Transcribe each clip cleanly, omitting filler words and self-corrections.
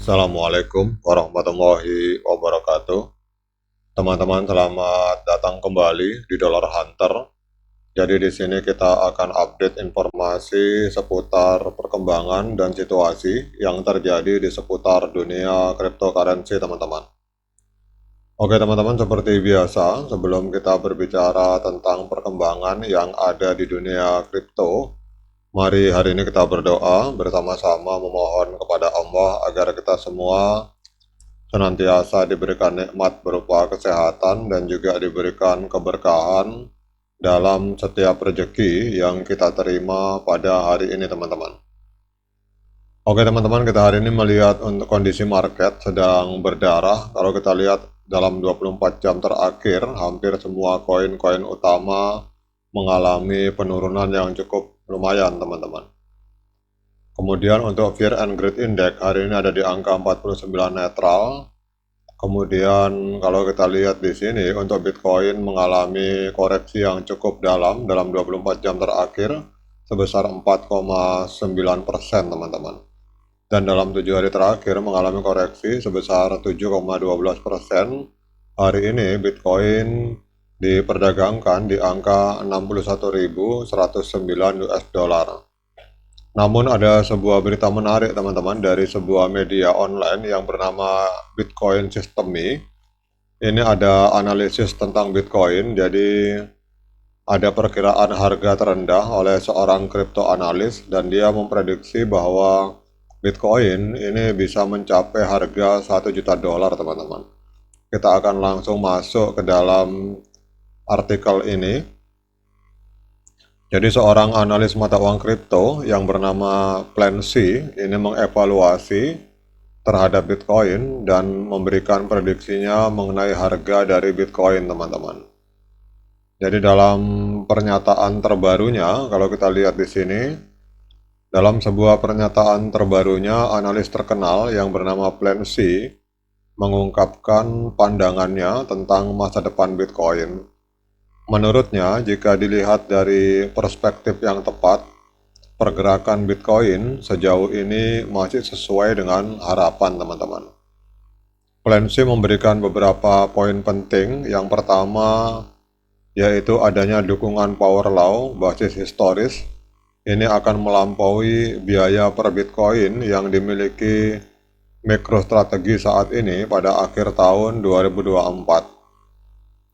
Assalamualaikum warahmatullahi wabarakatuh. Teman-teman, selamat datang kembali di Dollar Hunter. Jadi di sini kita akan update informasi seputar perkembangan dan situasi yang terjadi di seputar dunia cryptocurrency, teman-teman. Oke, teman-teman, seperti biasa, sebelum kita berbicara tentang perkembangan yang ada di dunia kripto, mari hari ini kita berdoa bersama-sama memohon kepada Allah agar kita semua senantiasa diberikan nikmat berupa kesehatan dan juga diberikan keberkahan dalam setiap rezeki yang kita terima pada hari ini, teman-teman. Oke, teman-teman, kita hari ini melihat untuk kondisi market sedang berdarah. Kalau kita lihat dalam 24 jam terakhir, hampir semua koin-koin utama mengalami penurunan yang cukup lumayan, teman-teman. Kemudian untuk Fear and Greed Index hari ini ada di angka 49 netral. Kemudian kalau kita lihat di sini untuk Bitcoin mengalami koreksi yang cukup dalam 24 jam terakhir sebesar 4,9%, teman-teman. Dan dalam 7 hari terakhir mengalami koreksi sebesar 7,12%. Hari ini Bitcoin diperdagangkan di angka 61.109 US dollar. Namun ada sebuah berita menarik, teman-teman, dari sebuah media online yang bernama Bitcoin System.me. Ini ada analisis tentang Bitcoin, jadi ada perkiraan harga terendah oleh seorang crypto analis dan dia memprediksi bahwa Bitcoin ini bisa mencapai harga 1 juta dolar, teman-teman. Kita akan langsung masuk ke dalam artikel ini. Jadi seorang analis mata uang kripto yang bernama Plan C ini mengevaluasi terhadap Bitcoin dan memberikan prediksinya mengenai harga dari Bitcoin, teman-teman. Jadi dalam pernyataan terbarunya, kalau kita lihat di sini, dalam sebuah pernyataan terbarunya, analis terkenal yang bernama Plan C mengungkapkan pandangannya tentang masa depan Bitcoin. Menurutnya, jika dilihat dari perspektif yang tepat, pergerakan Bitcoin sejauh ini masih sesuai dengan harapan, teman-teman. Plan C memberikan beberapa poin penting. Yang pertama, yaitu adanya dukungan power law basis historis. Ini akan melampaui biaya per Bitcoin yang dimiliki MicroStrategy saat ini pada akhir tahun 2024.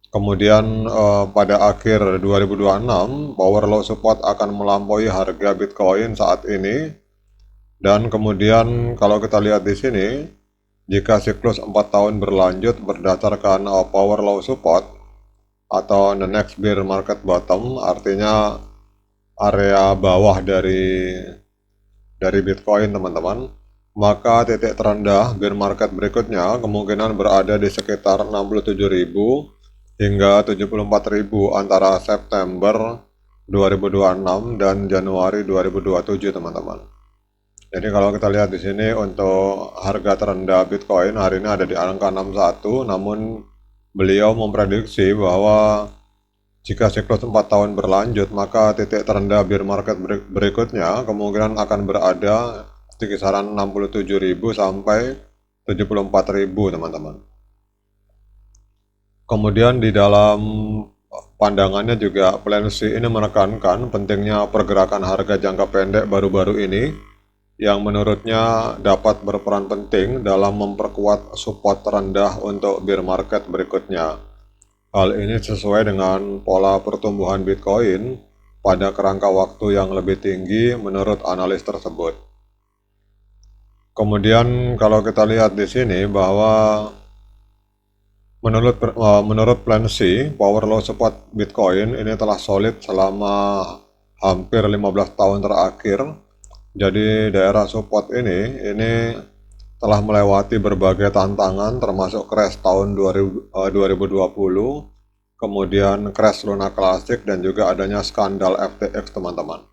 Kemudian pada akhir 2026, power law support akan melampaui harga Bitcoin saat ini. Dan kemudian kalau kita lihat di sini, jika siklus 4 tahun berlanjut berdasarkan power law support atau the next bear market bottom, artinya area bawah dari Bitcoin, teman-teman, maka titik terendah bear market berikutnya kemungkinan berada di sekitar 67.000 hingga 74.000 antara September 2026 dan Januari 2027, teman-teman. Jadi kalau kita lihat di sini untuk harga terendah Bitcoin hari ini ada di angka 61, namun beliau memprediksi bahwa jika siklus 4 tahun berlanjut, maka titik terendah bear market berikutnya kemungkinan akan berada di kisaran 67.000 sampai 74.000, teman-teman. Kemudian di dalam pandangannya juga Plan C ini menekankan pentingnya pergerakan harga jangka pendek baru-baru ini yang menurutnya dapat berperan penting dalam memperkuat support terendah untuk bear market berikutnya. Hal ini sesuai dengan pola pertumbuhan Bitcoin pada kerangka waktu yang lebih tinggi menurut analis tersebut. Kemudian kalau kita lihat di sini bahwa menurut Plan C, power law support Bitcoin ini telah solid selama hampir 15 tahun terakhir. Jadi daerah support ini telah melewati berbagai tantangan termasuk crash tahun 2020, kemudian crash Luna Classic dan juga adanya skandal FTX, teman-teman.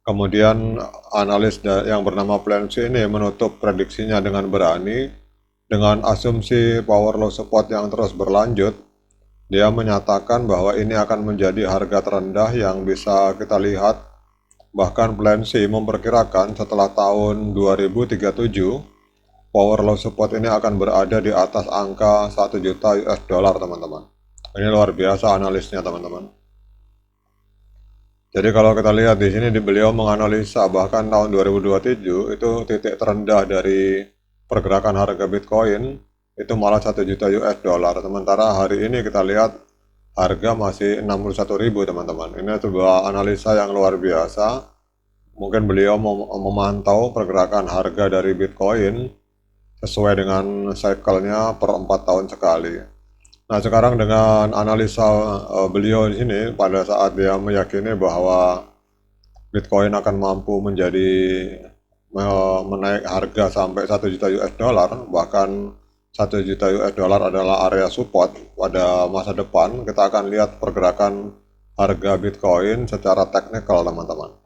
Kemudian analis yang bernama Plan C ini menutup prediksinya dengan berani dengan asumsi power law support yang terus berlanjut. Dia menyatakan bahwa ini akan menjadi harga terendah yang bisa kita lihat. Bahkan Plan C memperkirakan setelah tahun 2037 power low support ini akan berada di atas angka 1 juta US dollar teman-teman. Ini luar biasa analisnya teman-teman. Jadi kalau kita lihat di sini beliau menganalisa bahkan tahun 2027 itu titik terendah dari pergerakan harga Bitcoin itu malah 1 juta US dollar. Sementara hari ini kita lihat harga masih 61.000 teman-teman. Ini sebuah analisa yang luar biasa. Mungkin beliau memantau pergerakan harga dari Bitcoin sesuai dengan cycle-nya per 4 tahun sekali. Nah, sekarang dengan analisa beliau di sini pada saat dia meyakini bahwa Bitcoin akan mampu menjadi menaik harga sampai 1 juta US dollar, bahkan 1 juta US dollar adalah area support pada masa depan. Kita akan lihat pergerakan harga Bitcoin secara teknikal teman-teman.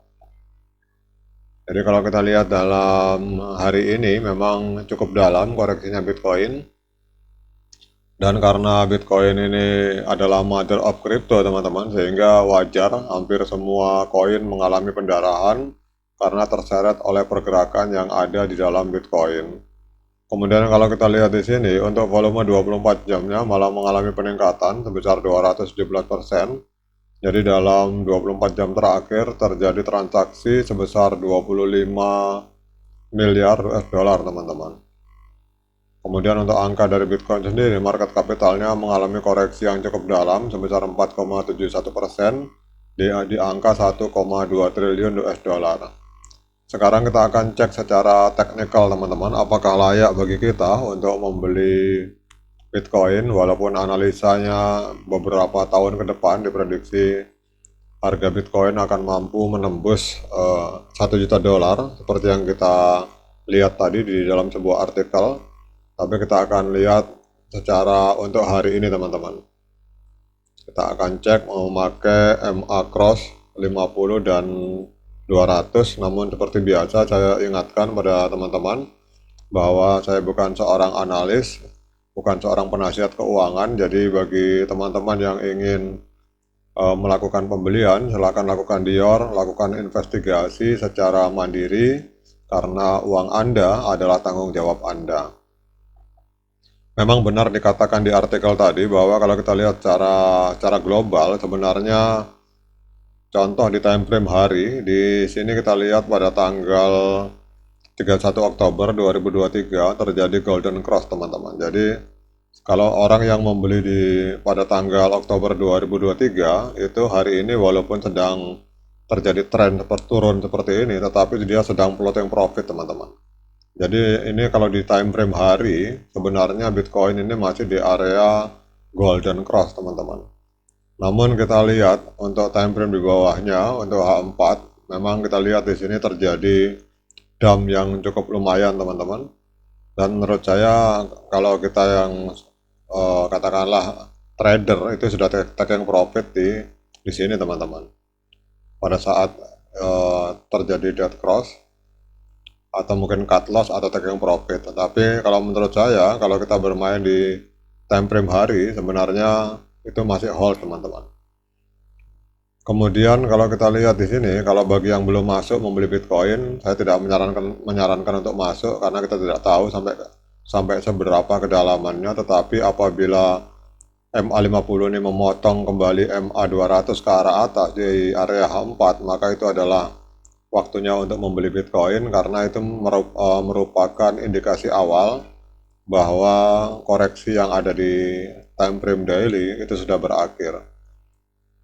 Jadi kalau kita lihat dalam hari ini memang cukup dalam koreksinya Bitcoin. Dan karena Bitcoin ini adalah mother of crypto teman-teman, sehingga wajar hampir semua koin mengalami pendarahan karena terseret oleh pergerakan yang ada di dalam Bitcoin. Kemudian kalau kita lihat di sini untuk volume 24 jamnya malah mengalami peningkatan sebesar 217%. Jadi dalam 24 jam terakhir terjadi transaksi sebesar 25 miliar US dollar teman-teman. Kemudian untuk angka dari Bitcoin sendiri, market capitalnya mengalami koreksi yang cukup dalam sebesar 4,71% di angka 1,2 triliun US dollar. Sekarang kita akan cek secara teknikal teman-teman, apakah layak bagi kita untuk membeli Bitcoin walaupun analisanya beberapa tahun ke depan diprediksi harga Bitcoin akan mampu menembus 1 juta dolar seperti yang kita lihat tadi di dalam sebuah artikel. Tapi kita akan lihat secara untuk hari ini teman-teman. Kita akan cek memakai MA Cross 50 dan 200, namun seperti biasa saya ingatkan pada teman-teman bahwa saya bukan seorang analis, bukan seorang penasihat keuangan. Jadi bagi teman-teman yang ingin melakukan pembelian, silakan lakukan Dior, lakukan investigasi secara mandiri karena uang Anda adalah tanggung jawab Anda. Memang benar dikatakan di artikel tadi bahwa kalau kita lihat secara global sebenarnya contoh di time frame hari di sini kita lihat pada tanggal 31 Oktober 2023 terjadi golden cross teman-teman. Jadi kalau orang yang membeli pada tanggal Oktober 2023 itu hari ini walaupun sedang terjadi tren turun seperti ini, tetapi dia sedang plotting profit teman-teman. Jadi ini kalau di time frame hari sebenarnya Bitcoin ini masih di area golden cross teman-teman. Namun kita lihat untuk time frame di bawahnya untuk H4 memang kita lihat di sini terjadi dump yang cukup lumayan teman-teman. Dan menurut saya kalau kita yang katakanlah trader itu sudah taking profit di sini teman-teman. Pada saat terjadi dead cross atau mungkin cut loss atau taking profit. Tetapi kalau menurut saya kalau kita bermain di time frame hari sebenarnya itu masih hold teman-teman. Kemudian kalau kita lihat di sini, kalau bagi yang belum masuk membeli Bitcoin, saya tidak menyarankan untuk masuk karena kita tidak tahu sampai seberapa kedalamannya. Tetapi apabila MA50 ini memotong kembali MA200 ke arah atas di area H4, maka itu adalah waktunya untuk membeli Bitcoin karena itu merupakan indikasi awal bahwa koreksi yang ada di time frame daily itu sudah berakhir.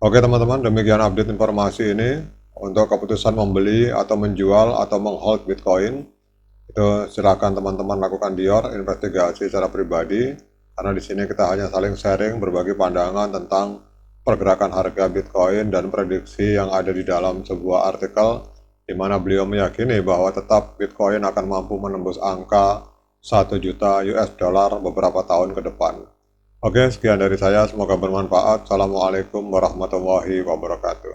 Oke teman-teman, demikian update informasi ini. Untuk keputusan membeli atau menjual atau menghold Bitcoin itu silakan teman-teman lakukan Dior investigasi secara pribadi karena di sini kita hanya saling sharing berbagi pandangan tentang pergerakan harga Bitcoin dan prediksi yang ada di dalam sebuah artikel di mana beliau meyakini bahwa tetap Bitcoin akan mampu menembus angka 1 juta US dollar beberapa tahun ke depan. Oke, sekian dari saya. Semoga bermanfaat. Assalamualaikum warahmatullahi wabarakatuh.